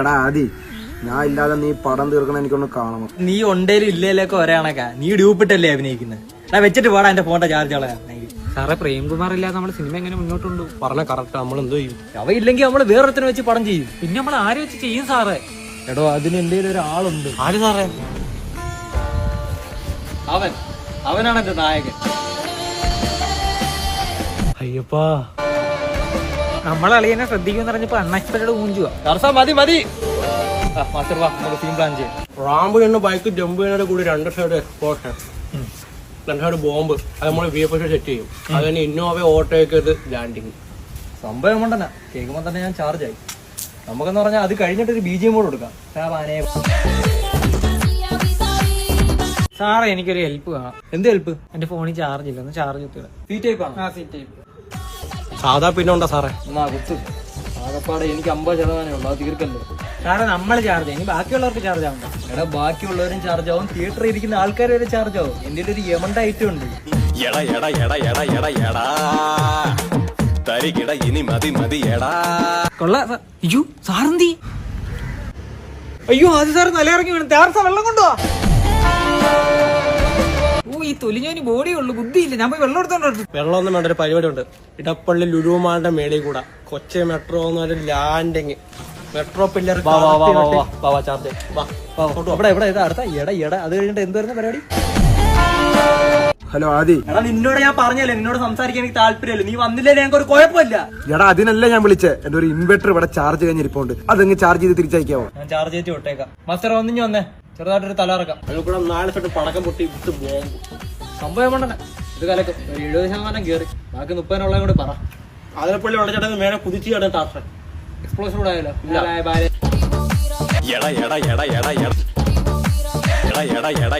എടാ ആദി, ഞാൻ ഇല്ലാതെ നീ പടം തീർക്കണം, എനിക്കൊന്ന് കാണണം. നീ ഉണ്ടേലും ഇല്ലേലൊക്കെ ഒരേ കണക്കാ. നീ ഡ്യൂപ്പിട്ടല്ലേ അഭിനയിക്കുന്നത്. വെച്ചിട്ട് പോടാ എന്റെ ഫോണിന്റെ ചാർജ് കളയാ. സാറേ, പ്രേംകുമാർ ഇല്ലാതെ നമ്മുടെ സിനിമ എങ്ങനെ മുന്നോട്ടുണ്ട്? പറഞ്ഞ കറക്റ്റ്. നമ്മൾ എന്തോ ചെയ്യും? അവ ഇല്ലെങ്കിൽ നമ്മള് വേറൊരുത്തനെ വെച്ച് പടം ചെയ്യും. പിന്നെ നമ്മൾ ആരെ വെച്ച് ചെയ്യും സാറേ? എടോ, അതിന് എന്റെ ഒരാളുണ്ട്. ആര് സാറേ? അവനാണ് എന്റെ നായകൻ. അയ്യപ്പാ, നമ്മളെ അളിയനെ ശ്രദ്ധിക്കുമെന്ന് പറഞ്ഞപ്പോ അൺഎക്സ്പെക്ടഡ് ഊഞ്ചുവാ. മതി മതി. മാസ്റ്റർ വാ, നമുക്ക് സീൻ പ്ലാൻ ചെയ്യാം. റാമ്പ് ചെയ്യുന്ന ബൈക്ക് ജമ്പ് ചെയ്യുന്നതിന്റെ കൂടി 2 സൈഡ് എക്സ്പോഷൻ, 2 സൈഡ് ബോംബ്, അത് നമ്മൾ VFX സെറ്റ് ചെയ്യും. അത് തന്നെ ഇന്നോവ ഓട്ടോയൊക്കെ ലാൻഡിങ്. സംഭവം കൊണ്ടല്ല, കേൾക്കുമ്പോ തന്നെ ഞാൻ ചാർജ് ആയി. നമുക്കെന്ന് പറഞ്ഞാൽ അത് കഴിഞ്ഞിട്ട് ഒരു BGM കൂടെ കൊടുക്കാം. സാറേ, എനിക്കൊരു ഹെൽപ്പ് വേണം. എന്ത് ഹെൽപ്പ്? എന്റെ ഫോണിൽ ചാർജ് ഇല്ല, ഒന്ന് ചാർജ് കുത്തുക. സി ടൈപ്പ് ആണ്. Seat type. സാധാ പിന്നെ ഉണ്ടോ സാറേ? എന്നാ കുത്ത്. ആകപ്പാടെ എനിക്ക് 50% ഉള്ളു, അത് തീർക്കല്ലോ. സാറേ, നമ്മൾ ചാർജ് ചെയ്യും, ഇനി ബാക്കിയുള്ളവർക്ക് ചാർജ് ആവണ്ട. എടാ, ബാക്കിയുള്ളവരും ചാർജ് ആവും, തിയേറ്ററിൽ ഇരിക്കുന്ന ആൾക്കാർ വരെ ചാർജ് ആവും. എന്റെ ഒരു യമണ്ട ഐറ്റം ഉണ്ട്. അയ്യോ സാറെന്തി? അയ്യോ, അത് സാർ നില ഇറങ്ങി വീണു. വെള്ളം കൊണ്ടുപോവാ. ഈ തൊലിഞ്ഞോന് ബോഡി ഉള്ളു, ബുദ്ധിയില്ല. ഞാൻ പോയി വെള്ളം എടുത്തോണ്ട്. വെള്ളമൊന്നും വേണ്ട, ഒരു പരിപാടി ഉണ്ട്. ഇടപ്പള്ളി ലുലുമാളുടെ മേളിൽ കൂടെ കൊച്ചി മെട്രോ എന്നൊരു ലാൻഡിങ്, മെട്രോ പില്ലർ. ചാർജ് ഇവിടെ അടുത്ത എട അത് കഴിഞ്ഞിട്ട് എന്തുവരുന്ന പരിപാടി? ഹലോ ആദി. എടാ, നിന്നോട് ഞാൻ പറഞ്ഞല്ലേ, നിന്നോട് സംസാരിക്കാൻ എനിക്ക് താല്പര്യമില്ല. നീ വന്നില്ലേ ഞങ്ങൾക്ക് ഒരു കുഴപ്പമില്ല. എടാ, അതിനല്ല ഞാൻ വിളിച്ചേ. എന്റെ ഒരു ഇൻവെർട്ടർ ഇവിടെ ചാർജ് കഴിഞ്ഞിരിപ്പുണ്ട്, അതെങ്ങ് ചാർജ് ചെയ്ത് തിരിച്ചയക്കാവോ? ഞാൻ ചാർജ് ചെയ്തിട്ട് വിട്ടേക്കാം. മാസ്റ്റർ ഒന്നിഞ്ഞു വന്നേ, ചെറുതായിട്ടൊരു തലറക്കാം. അതിൽക്കൂടെ 4 സെറ്റ് പടക്കം പൊട്ടി വിത്ത് ബോംബ്. സംഭവം കൊണ്ടന്നെ ഇത് കലക്കും. ഒരു 70% കയറി, ബാക്കി 30% കൂടെ പറ. അതിലപ്പള്ളി വെള്ളച്ചാട്ടം മേലെ കുതിച്ചു കിടന്ന ടാർഷൻ എക്സ്പ്ലോഷൻ കൂടെ ആയല്ലോ. എടാ